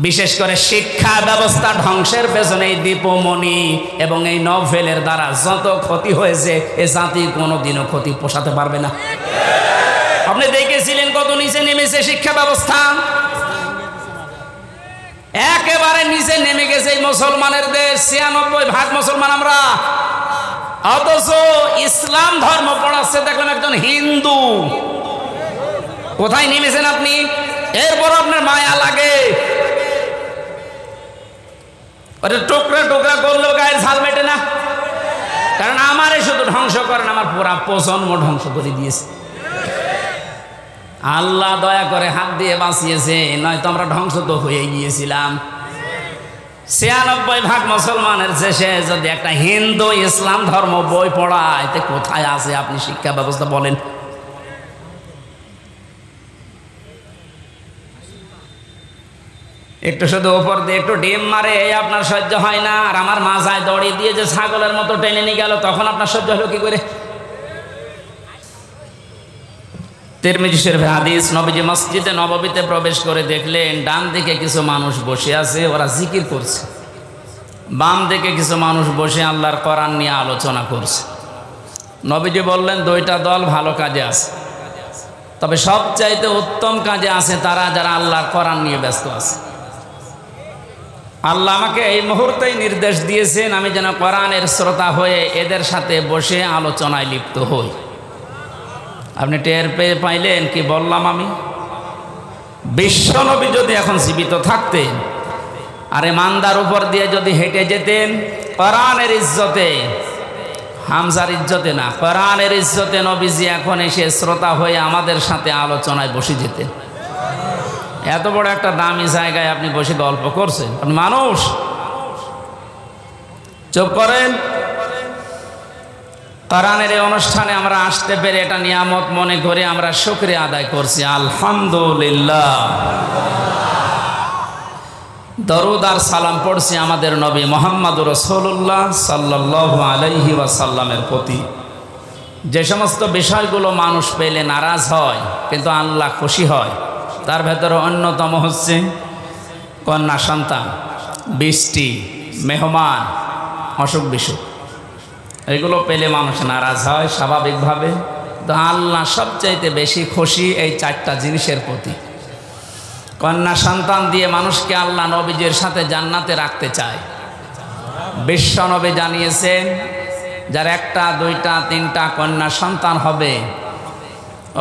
বিশেষ করে শিক্ষা ব্যবস্থা ধ্বংসের পেছনে এই দীপমণি এবং এই নভেলের দ্বারা যত ক্ষতি হয়েছে এ জাতি কোনোদিনও ক্ষতি পোষাতে পারবে না। আপনি দেখেছিলেন কত নিচে নেমেছে শিক্ষা ব্যবস্থা, একেবারে নিচে নেমে গেছে এই মুসলমানের দেশ, ৯৬% মুসলমান আমরা, অথচ ইসলাম ধর্ম পড়াচ্ছে দেখলাম একজন হিন্দু। কোথায় নেমেছেন আপনি? এরপর আপনার মায়া লাগে, ওটা টুকরা টুকরা করলেও গায়ের ঝাল মেটে না। কারণ আমারে শুধু ধ্বংস করেন, আমার পুরা প্রজন্ম ধ্বংস করে দিয়েছে। আল্লাহ দয়া করে হাত দিয়ে বাঁচিয়েছে, নয়তো আমরা ধ্বংস তো হয়ে গিয়েছিলাম। ৯৬% মুসলমানের শেষে যদি একটা হিন্দু ইসলাম ধর্ম বই পড়ায়, তে কোথায় আছে আপনি শিক্ষা ব্যবস্থা বলেন? একটু শুধু ওপর দিয়ে একটু ডিম মারে, আপনার সহ্য হয় না, আর আমার মাথায় দড়ি দিয়ে যে ছাগলের মতো টেনে নিয়ে গেল, তখন আপনার সহ্য হলো কি করে? তিরমিজি শরীফের হাদিস, নবীজি মসজিদে নববীতে প্রবেশ করে দেখলেন ডান দিকে কিছু মানুষ বসে আছে, ওরা জিকির করছে, বাম দিকে কিছু মানুষ বসে আল্লাহর কোরআন নিয়ে আলোচনা করছে। নবীজি বললেন দুইটা দল ভালো কাজে আছে, তবে সবচাইতে উত্তম কাজে আছে তারা যারা আল্লাহর কোরআন নিয়ে ব্যস্ত আছে। আল্লাহ আমাকে এই মুহূর্তেই নির্দেশ দিয়েছেন আমি যেন কোরআনের শ্রোতা হয়ে এদের সাথে বসে আলোচনায় লিপ্ত হই। আপনি টের পেয়ে পাইলেন কি বললাম? আমি বিশ্বনবী যদি এখন জীবিত থাকতেন আর মান্দার উপর দিয়ে যদি হেঁটে যেতেন, কোরআনের ইজ্জতে, হামজার ইজ্জতে না, কোরআনের ইজ্জতে নবীজি এখন এসে শ্রোতা হয়ে আমাদের সাথে আলোচনায় বসে যেতেন। এত বড় একটা দামি জায়গায় আপনি বসে গল্প করছেন, আপনি মানুষ, চুপ করেন। কোরআনের এই অনুষ্ঠানে আমরা আসতে পেরে এটা নিয়ামত মনে করে আমরা শুকরিয়া আদায় করছি, আলহামদুলিল্লাহ। দরুদ আর সালাম পড়ছি আমাদের নবী মুহাম্মদুর রাসূলুল্লাহ সাল্লাল্লাহু আলাইহি ওয়াসাল্লামের প্রতি। যে সমস্ত বিষয়গুলো মানুষ পেলে নারাজ হয় কিন্তু আল্লাহ খুশি হয়, তার ভেতরে অন্যতম হচ্ছে কন্যা সন্তান, বৃষ্টি, মেহমান, অসুখ বিসুখ, এগুলো পেলে মানুষ নারাজ হয় স্বাভাবিকভাবে। তো আল্লাহ সবচাইতে বেশি খুশি এই 4টা জিনিসের প্রতি। কন্যা সন্তান দিয়ে মানুষকে আল্লাহ নবীজির সাথে জান্নাতে রাখতে চায়। বিশ্ব নবী জানিয়েছেন যার 1টা 2টা 3টা কন্যা সন্তান হবে,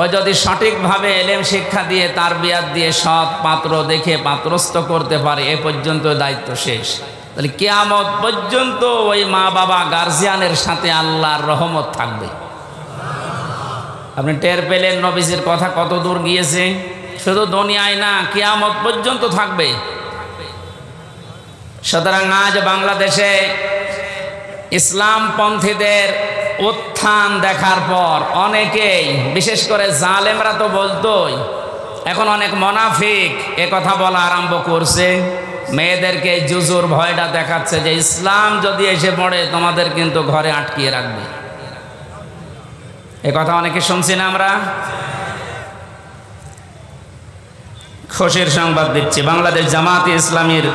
ও যদি সঠিকভাবে এলেম শিক্ষা দিয়ে তার বিয়াত দিয়ে সৎ পাত্র দেখে পাত্রস্থ করতে পারে, এ পর্যন্ত দায়িত্ব শেষ। তাহলে কিয়ামত পর্যন্ত ওই মা বাবা গার্জিয়ানের সাথে আল্লাহর রহমত থাকবে। আপনি টের পেলেন নবীজির কথা কত দূর গিয়েছে? শুধু দুনিয়ায় না, কিয়ামত পর্যন্ত থাকবে। সুতরাং আজ বাংলাদেশে ইসলামপন্থীদের উত্থান দেখার পর অনেকেই, বিশেষ করে জালেমরা তো বলতোই, এখন অনেক মুনাফিক এ কথা বলা আরম্ভ করছে। মেয়েদেরকে জুজুর ভয়টা দেখাচ্ছে যে ইসলাম যদি এসে পড়ে তোমাদের কিন্তু ঘরে আটকিয়ে রাখবে। এ কথা অনেকে শুনছি না আমরা। খুশির সংবাদ দিচ্ছি, বাংলাদেশ জামাতে ইসলামীর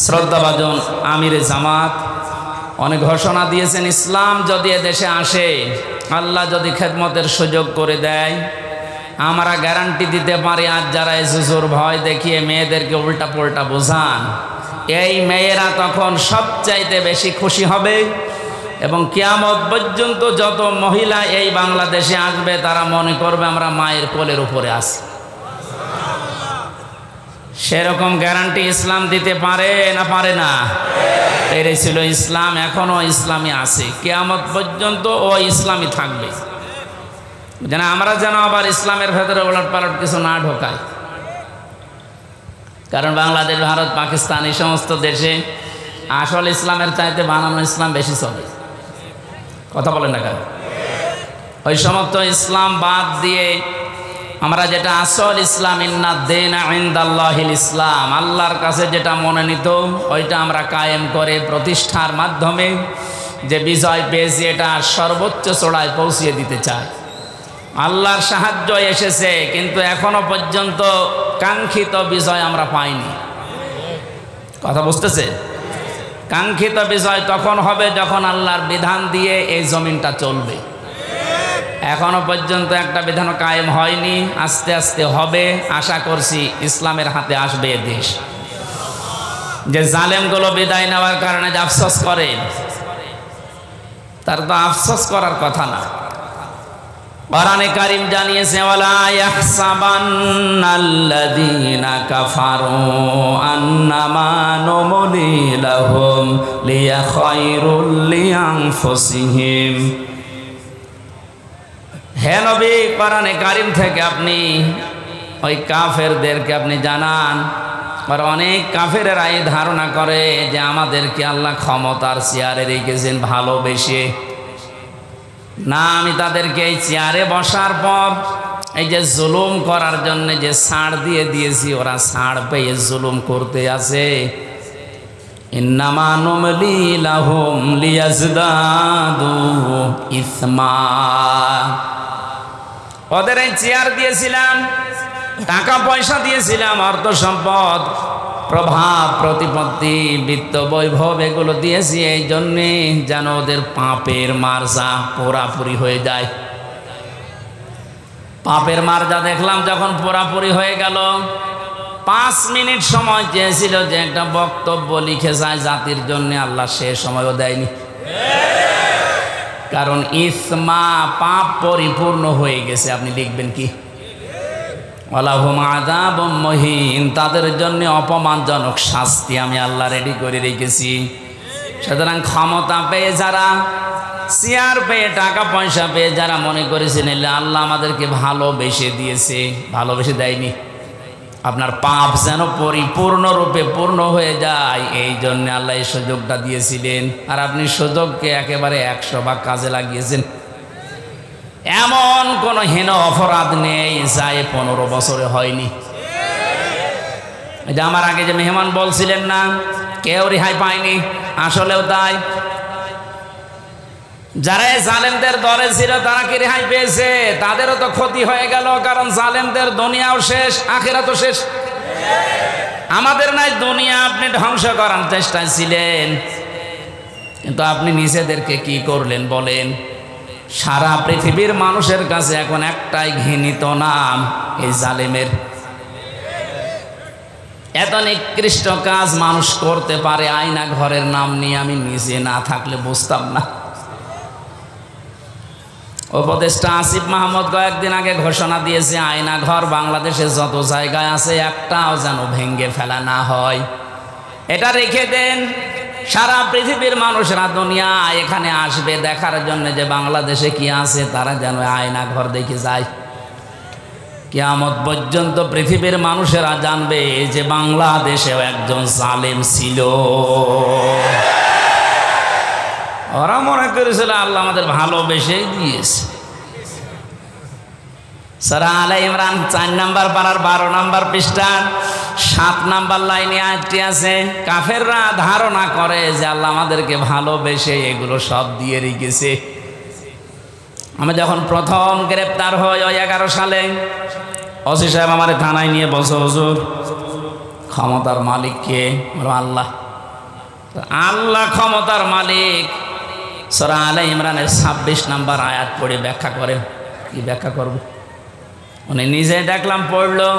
শ্রদ্ধাভাজন আমির জামাত অনেক ঘোষণা দিয়েছেন, ইসলাম যদি এদেশে আসে, আল্লাহ যদি খেদমতের সুযোগ করে দেয়, আমরা গ্যারান্টি দিতে পারি আজ যারা জুজুর ভয় দেখিয়ে মেয়েদেরকে উল্টা পুল্টা বোঝান, এই মেয়েরা তখন সবচাইতে বেশি খুশি হবে এবং কিয়ামত পর্যন্ত যত মহিলা এই বাংলাদেশে আসবে তারা মনে করবে আমরা মায়ের কোলের উপরে আছি। সেরকম গ্যারান্টি ইসলাম দিতে পারে না পারে না? পেরেছিল ইসলাম, এখনো ইসলামী আছে, কিয়ামত পর্যন্ত ও ইসলামী থাকবে। যেন আমরা যেন আবার ইসলামের ভেতরে ওলট পালট কিছু না ঢোকাই। কারণ বাংলাদেশ, ভারত, পাকিস্তান এই সমস্ত দেশে আসল ইসলামের চাইতে বানানো ইসলাম বেশি চলে। কথা বলেন না কেন? ওই সমস্ত ইসলাম বাদ দিয়ে আমরা যেটা আসল ইসলাম, ইন্না দীনা ইনদাল্লাহিল ইসলাম, আল্লাহর কাছে যেটা মনোনীত, ওইটা আমরা কায়েম করে প্রতিষ্ঠার মাধ্যমে যে বিজয় পেয়েছি এটা সর্বোচ্চ চূড়ায় পৌঁছিয়ে দিতে চাই। আল্লাহর সাহায্য এসেছে কিন্তু এখনো পর্যন্ত কাঙ্ক্ষিত বিজয় আমরা পাইনি। কথা বুঝতেছে? কাঙ্ক্ষিত বিষয় তখন হবে যখন আল্লাহর বিধান দিয়ে এই জমিনটা চলবে। এখনো পর্যন্ত একটা বিধান কায়েম হয়নি, আস্তে আস্তে হবে। আশা করছি ইসলামের হাতে আসবে এ দেশ। যে জালেমগুলো বিদায় নেওয়ার কারণে যে আফসোস করে, তার তো আফসোস করার কথা না। কোরআনে কারীম জানিয়েছে, ওয়ালা ইয়াহসাবান্নাল্লাযীনা কাফারু আন্নামা নুমলি লাহুম লিয়াখায়রুল লিআনফুসিহিম। হে নবী, কোরআনে কারীম থেকে আপনি ওই কাফেরদেরকে আপনি জানান। আর অনেক কাফেরেরা এই ধারণা করে যে আমাদেরকে আল্লাহ ক্ষমতার চেয়ারে রেখেছেন ভালোবেসে। না, আমি তাদেরকে এই চেয়ারে বসার পর এই যে জুলুম করার জন্য যে ছাড় দিয়ে দিয়েছি, ওরা ছাড় পেয়ে জুলুম করতে আছে। ইন্নামা নুমলি লাহুম লিয়াজদাদু ইসমা। ওদের এই চেয়ার দিয়েছিলাম, টাকা পয়সা দিয়েছিলাম, অর্থ সম্পদ, প্রভাব প্রতিপত্তি, বিত্ত বৈভব এগুলো দিয়েছি এই জন্যে যেন ওদের পাপের মার্জা পুরাপুরি হয়ে যায়। পাপের মার্জা দেখলাম যখন পুরাপুরি হয়ে গেল, 5 মিনিট সময় চেয়েছিল যে একটা বক্তব্য লিখে যায় জাতির জন্য, আল্লাহ সে সময়ও দেয়নি। কারণ ইসমা পাপ পরিপূর্ণ হয়ে গেছে। আপনি লিখবেন কি? ওয়ালাহুম আযাবুম মুহিন, তাদের জন্য অপমানজনক শাস্তি আমি আল্লাহ রেডি করে রেখেছি। সুতরাং ক্ষমতা পেয়ে যারা, চেয়ার পেয়ে, টাকা পয়সা পেয়ে যারা মনে করেছিলেন আল্লাহ আমাদেরকে ভালোবেসে দিয়েছে, ভালোবেসে দেয়নি। আপনার পাপ যেন পরিপূর্ণরূপে পূর্ণ হয়ে যায় এই জন্য আল্লাহ এই সুযোগটা দিয়েছিলেন। আর আপনি সুযোগকে একেবারে 100 ভাগ কাজে লাগিয়েছেন। এমন কোন হীন অপরাধ নেই যা 15 বছরে হয়নি। এটা আমার আগে যে মেহমান বলছিলেন না, কেউ রেহাই পায়নি, আসলেও তাই। যারা জালেমদের দলে ছিল তারা কি রেহাই পেয়েছে? তাদেরও তো ক্ষতি হয়ে গেল, কারণ জালেমদের দুনিয়াও শেষ, আখিরাতও শেষ। আমাদের নাই দুনিয়া আপনি ধ্বংস করার চেষ্টায় ছিলেন, কিন্তু আপনি নিজেদেরকে কি করলেন বলেন? সারা পৃথিবীর মানুষের কাছে এখন একটাই ঘৃণিত নাম, এই জালেমের। এত নিকৃষ্ট কাজ মানুষ করতে পারে আয়না ঘরের নাম নিয়ে, আমি নিজে না থাকলে বুঝতাম না। উপদেষ্টা আসিফ মাহমুদ কয়েকদিন আগে ঘোষণা দিয়েছে, আয়না ঘর বাংলাদেশে যত জায়গায় আছে একটাও যেন ভেঙে ফেলা না হয়। এটা রেখে দেন, সারা পৃথিবীর মানুষরা দুনিয়া এখানে আসবে দেখার জন্য যে বাংলাদেশে কি আছে, তারা যেন আয়না ঘর দেখে যায়। কিয়ামত পর্যন্ত পৃথিবীর মানুষেরা জানবে যে বাংলাদেশেও একজন জালেম ছিল। ওরা মনে করেছিল আল্লাহ আমাদের ভালোবেসেই দিয়েছে। সূরা আলে ইমরান 4 নম্বর পারার 12 নম্বর পৃষ্ঠা 7 নম্বর লাইনে আয়াতটি আছে। কাফেররা ধারণা করে যে আল্লাহ আমাদেরকে ভালোবেসে এগুলো সব দিয়ে রেখেছে। আমি যখন প্রথম গ্রেপ্তার হই ওই 11 সালে, ওসি সাহেব আমার থানায় নিয়ে বসে, হুজুর ক্ষমতার মালিক কে? আল্লাহ। আল্লাহ ক্ষমতার মালিক। সূরা আলে ইমরানের 26 নম্বর আয়াত পড়ে ব্যাখ্যা করেন। কি ব্যাখ্যা করব? উনি নিজে দেখলাম পড়লো,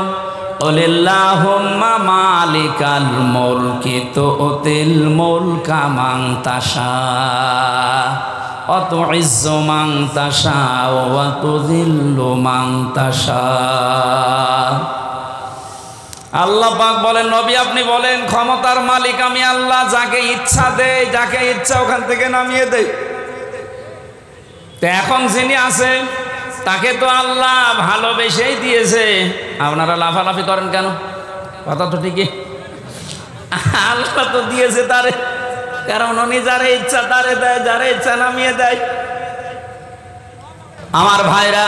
ওলিল্লাহুম্মা মালিকাল মুলকি তুতিল মুলকা মান তাশা ওয়া তুইজ্জু মান তাশা ওয়া তুযিল্লু মান তাশা। আল্লাহ পাক বলেন, নবী আপনি বলেন ক্ষমতার মালিক আমি আল্লাহ, যাকে ইচ্ছা দেই, যাকে ইচ্ছা ওখান থেকে নামিয়ে দেই। তো এখন যিনি আছে তাকে তো আল্লাহ ভালোবেসেই দিয়েছে, আপনারা লাফালাফি করেন কেন? কথা তো ঠিকই, আল্লাহ তো দিয়েছে তারে, কারণ উনি যারে ইচ্ছা তারে দেয়, যারে ইচ্ছা নামিয়ে দেয়। আমার ভাইরা,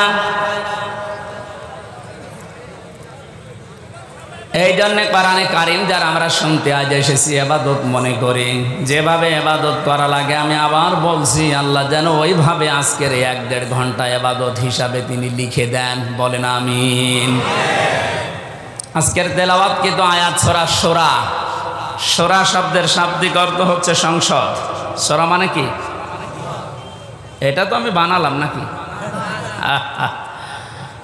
এই জন্য কোরআনে কারীম যারা আমরা শুনতে আজ এসেছি ইবাদত মনে করি, যেভাবে ইবাদত করা লাগে আমি আবার বলছি, আল্লাহ যেন ওইভাবে আজকের 1-1.5 ঘন্টা ইবাদত হিসাবে তিনি লিখে দেন। বলেন আমিন। আজকের তেলাওয়াত কিন্তু আয়াত সূরা শূরা সূরা শব্দের শাব্দিক অর্থ হচ্ছে সংসদ। সূরা মানে কি? এটা তো আমি বানালাম নাকি?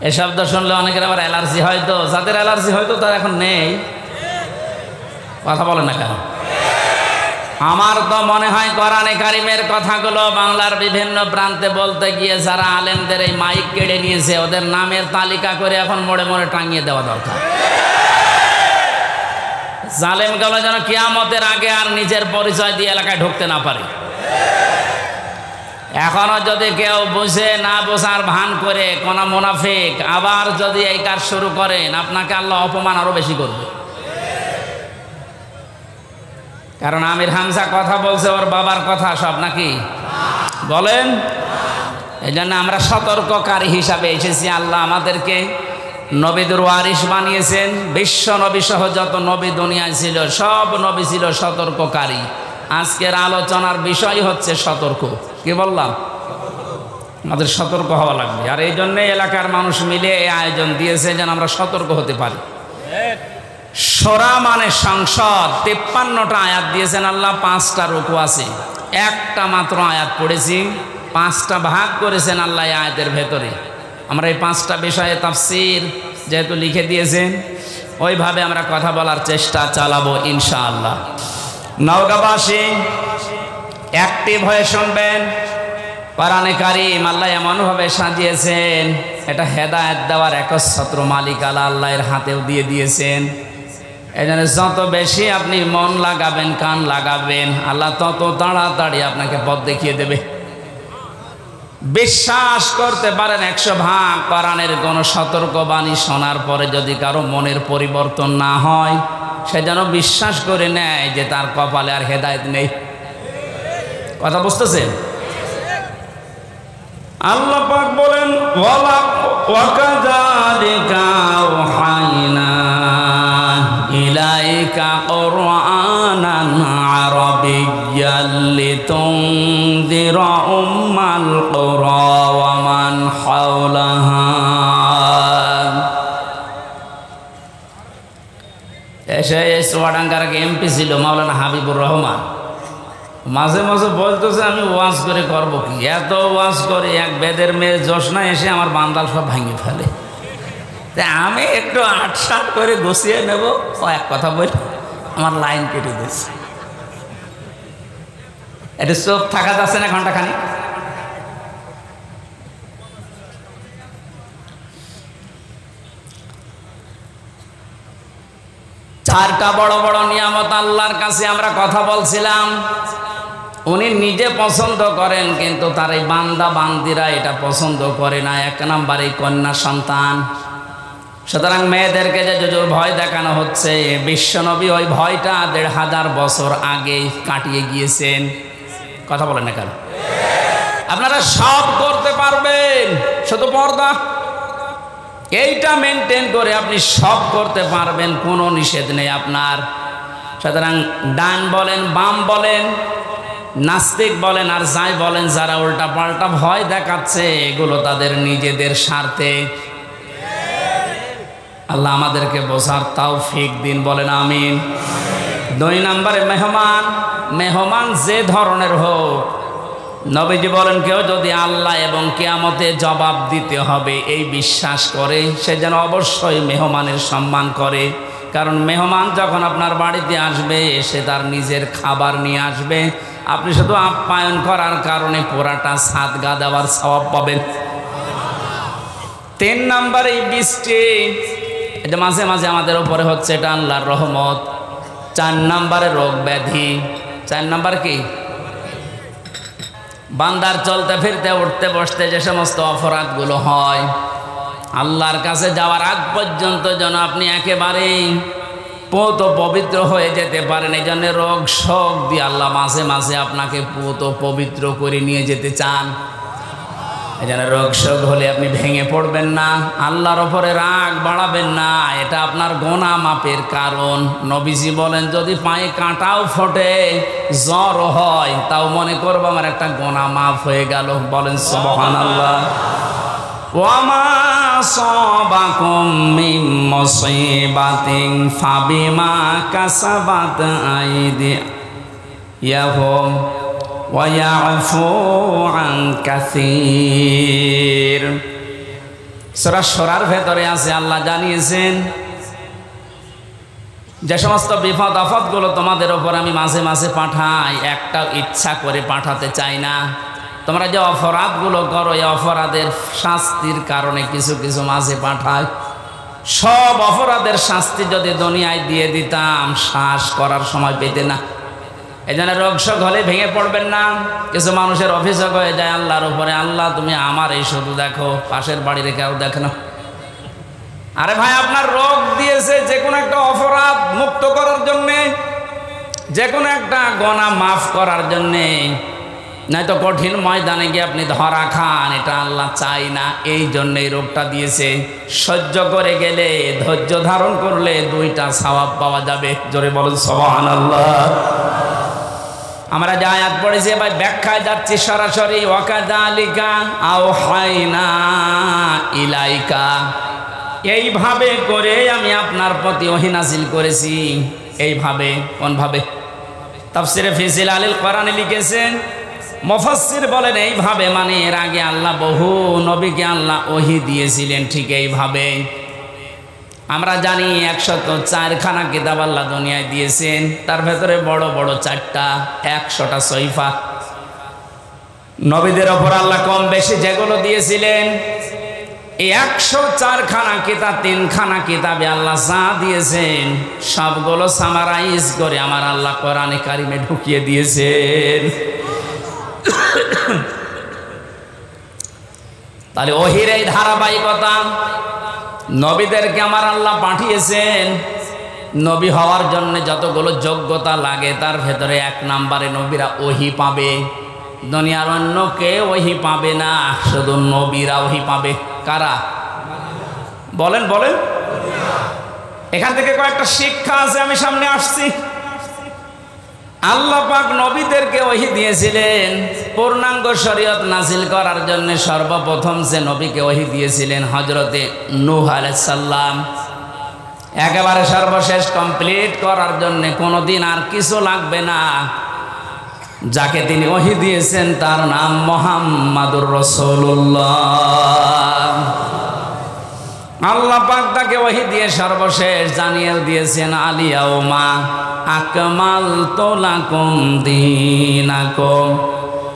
এই শব্দ শুনলে অনেকের আবার অ্যালার্জি হয়, তো যাদের অ্যালার্জি হয়তো তার এখন নেই। কথা বলেন না কেন? আমার তো মনে হয় কোরআনে কারিমের কথাগুলো বাংলার বিভিন্ন প্রান্তে বলতে গিয়ে যারা আলেমদের এই মাইক কেড়ে নিয়েছে ওদের নামের তালিকা করে এখন মোড়ে মোড়ে টাঙিয়ে দেওয়া দরকার। জালেমগুলো যেন কিয়ামতের আগে আর নিজের পরিচয় দিয়ে এলাকায় ঢুকতে না পারে। এখনো যদি কেউ বুঝে না বোঝার ভান করে কোন মুনাফিক আবার যদি এই কাজ শুরু করেন, আপনাকে আল্লাহ অপমান আরো বেশি করবে। কারণ আমির হামজা কথা বলছে ওর বাবার কথা সব নাকি বলেন। এই জন্য আমরা সতর্ককারী হিসাবে এসেছি। আল্লাহ আমাদেরকে নবীদের ওয়ারিস বানিয়েছেন। বিশ্ব নবী সহ যত নবী দুনিয়ায় ছিল সব নবী ছিল সতর্ককারী। আজকের আলোচনার বিষয় হচ্ছে সতর্ক। কি বললাম? আমাদের সতর্ক হওয়া লাগবে। আর এই জন্যে এলাকার মানুষ মিলে এই আয়োজন দিয়েছে যেন আমরা সতর্ক হতে পারি। সূরা মানে সংসদ। 53টা আয়াত দিয়েছেন আল্লাহ, 5টা রুকু আছে। একটা মাত্র আয়াত পড়েছি, 5টা ভাগ করেছেন আল্লাহ এই আয়াতের ভেতরে। আমরা এই 5টা বিষয়ে তাফসীর যেহেতু লিখে দিয়েছেন ওইভাবে আমরা কথা বলার চেষ্টা চালাবো ইনশাআল্লাহ। নওগাঁবাসী অ্যাক্টিভ হয়ে শুনবেন। কোরআনে কারীম আল্লাহ এমনভাবে সাজিয়েছেন, এটা হেদায়েত দেওয়ার একচ্ছত্র মালিক আল্লাহ এর হাতেও দিয়ে দিয়েছেন। এই জন্য যত বেশি আপনি মন লাগাবেন, কান লাগাবেন, আল্লাহ তত তাড়াতাড়ি আপনাকে পথ দেখিয়ে দেবে। বিশ্বাস করতে পারেন 100 ভাগ কোরআনের কোন সতর্কবাণী শোনার পরে যদি কারো মনের পরিবর্তন না হয়, সে যেন বিশ্বাস করে নেয় যে তার কপালে আর হেদায়েত নেই। কথা বুঝতেছেন? আল্লাহ পাক বলেন ওয়াকাযালিকা আওহাইনা ইলাইকা কুরআনান আরাবিয়্যান লিতুনযিরা উম্মাল কুরা ওয়া মান হাওলাহা। এসে চুয়াডাঙ্গার এমপি ছিল মাওলানা হাবিবুর রহমান। মাঝে মাঝে বলতেছে আমি ওয়াজ করে করব কি, এত ওয়াজ করে এক বেদের মেয়ে জোসনা এসে আমার বান্দাল সব ভাঙে ফেলে। আমি একটু আটসাট করে গুছিয়ে নেব, এক কথা বলি আমার লাইন কেটে দিচ্ছে। এটা চোখ থাকা যাচ্ছে না ঘন্টাখানি। চারটা বড় বড় নিয়ামত আল্লাহর কাছে আমরা কথা বলছিলাম। উনি নিজে পছন্দ করেন কিন্তু তার এই বান্দা বান্দিরা এটা পছন্দ করে না। 1 নম্বরে কন্যা সন্তান। সুতরাং মেয়েদেরকে যে জোর ভয় দেখানো হচ্ছে, বিশ্বনবী ওই ভয়টা 1500 বছর আগে কাটিয়ে গিয়েছেন। কথা বলেন না কেন? আপনারা সব করতে পারবেন, শুধু পর্দা এইটা মেনটেন করে আপনি সব করতে পারবেন, কোনো নিষেধ নেই আপনার। সুতরাং ডান বলেন বাম বলেন নাস্তিক বলেন আর যাই বলেন, যারা উল্টা পাল্টা ভয় দেখাচ্ছে এগুলো তাদের নিজেদের স্বার্থে। আল্লাহ আমাদেরকে বোঝার তৌফিক দিন, বলেন আমিন। 2 নম্বরে মেহমান। মেহমান যে ধরনের হোক, নবীজি বলেন কেউ যদি আল্লাহ এবং কিয়ামতে জবাব দিতে হবে এই বিশ্বাস করে, সে যেন অবশ্যই মেহমানের সম্মান করে। কারণ মেহমান যখন আপনার বাড়িতে আসবে সে তার নিজের খাবার নিয়ে আসবে, আপনি শুধু আপ্যায়ন করার কারণে পুরাটা সাদগা দেওয়ার সওয়াব পাবেন। 3 নম্বরে বৃষ্টি, এটা মাঝে মাঝে আমাদের উপরে হচ্ছে, এটা আল্লাহর রহমত। 4 নম্বরে রোগ ব্যাধি। 4 নম্বর কি? বান্দার চলতে ফিরতে উঠতে বসতে যে সমস্ত অপরাধগুলো হয়, আল্লাহর কাছে যাওয়ার আগ পর্যন্ত যেন আপনি একেবারেই পূত পবিত্র হয়ে যেতে পারেন। এই জন্য রোগ শোক দিয়ে আল্লাহ মাঝে মাঝে আপনাকে পূত পবিত্র করে নিয়ে যেতে চান। এই জন্য রোগ শোক হলে আপনি ভেঙে পড়বেন না, আল্লাহর ওপরে রাগ বাড়াবেন না, এটা আপনার গোনা মাপের কারণ। নবীজি বলেন যদি পায়ে কাঁটাও ফোটে, জ্বর হয়, তাও মনে করবো আমার একটা গোনা মাফ হয়ে গেল। বলেন সুবহানাল্লাহ। ওয়া মা আসাবাকুম মিন মুসিবাতিন ফাবিমা কাসাবাত আইদিয়াহুম ওয়া ইয়াফু আন কাসীর। সূরা শুরার ভেতরে আছে আল্লাহ জানিয়েছেন যে সমস্ত বিপদ আপদগুলো তোমাদের ওপর আমি মাঝে মাঝে পাঠাই, একটা ইচ্ছা করে পাঠাতে চাই না। তোমরা যে অপরাধগুলো করো এই অপরাধের শাস্তির কারণে কিছু কিছু মাঝে পাঠায়। সব অপরাধের শাস্তি যদি দুনিয়ায় দিয়ে দিতাম শ্বাস করার সময় পেতে না। এই জন্য রোগশোক হলে ভেঙে পড়বেন না। কিছু মানুষের অভিযোগ হয়ে যায় আল্লাহর উপরে, আল্লাহ তুমি আমার এই শুধু দেখো, পাশের বাড়ির কেউ দেখে না। আরে ভাই, আপনার রোগ দিয়েছে যে কোনো একটা অপরাধ মুক্ত করার জন্যে, যে কোনো একটা গুনাহ মাফ করার জন্যে, নয়তো কঠিন ময়দানে গিয়ে আপনি ধরা খান, এটা আল্লাহ চাই না। এই জন্যই রোগটা দিয়েছে। সহ্য করে গেলে, ধৈর্য ধারণ করলে 2টা সওয়াব পাওয়া যাবে। জোরে বলুন সুবহানাল্লাহ। আমরা যে আয়াত পড়েছি ভাই ব্যাখ্যায় যাচ্ছি সরাসরি। ওয়াকাযালিকা আওহাইনা ইলাইকা, এইভাবে করে আমি আপনার প্রতি ওহী নাযিল করেছি। এইভাবে, কোনভাবে? তাফসিরে ফি জিলালিল কোরআনে লিখেছেন, মুফাসসির বলেন এইভাবে মানে এর আগে আল্লাহ বহু নবীকে আল্লাহ ওহী দিয়েছিলেন ঠিক এইভাবে। আমরা জানি 104খানা কিতাব আল্লাহ দুনিয়ায় দিয়েছেন, তার ভেতরে বড় বড় 4টা, 100টা সহিফা। নবীদের ওপর আল্লাহ কম বেশি যেগুলো দিয়েছিলেন, এই 104খানা কিতাব, 3খানা কিতাবে আল্লাহ যা দিয়েছেন সবগুলো সামারাইজ করে আমার আল্লাহ কোরআনে কারিমে ঢুকিয়ে দিয়েছেন। তাহলে ওহীর এই ধারাবাহিকতা, নবীদেরকে আমার আল্লাহ পাঠিয়েছেন। নবী হওয়ার জন্য যতগুলো যোগ্যতা লাগে তার ভেতরে 1 নম্বরে নবীরা ওহী পাবে। দুনিয়ার অন্য কেউ ওহী পাবে না, শুধু নবীরা ওহী পাবে। কারা? বলেন বলেন। এখান থেকে কয়েকটা শিক্ষা আছে, আমি সামনে আসছি। আল্লাহ পাক নবীদেরকে ওহী দিয়েছিলেন পূর্ণাঙ্গ শরীয়ত নাজিল করার জন্য। সর্বপ্রথম যে নবীকে ওহী দিয়েছিলেন হযরতে নূহ আলাইহিস সালাম, একেবারে সর্বশেষ কমপ্লিট করার জন্য কোনোদিন আর কিছু লাগবে না। যাকে তিনি ওহী দিয়েছেন তার নাম মুহাম্মাদুর রাসূলুল্লাহ। আল্লাহ পাক তাকে ওহী দিয়ে সর্বশেষ জানিয়ে দিয়েছেন, আলিয়াউমা আকমালতু লাকুম দীনাকুম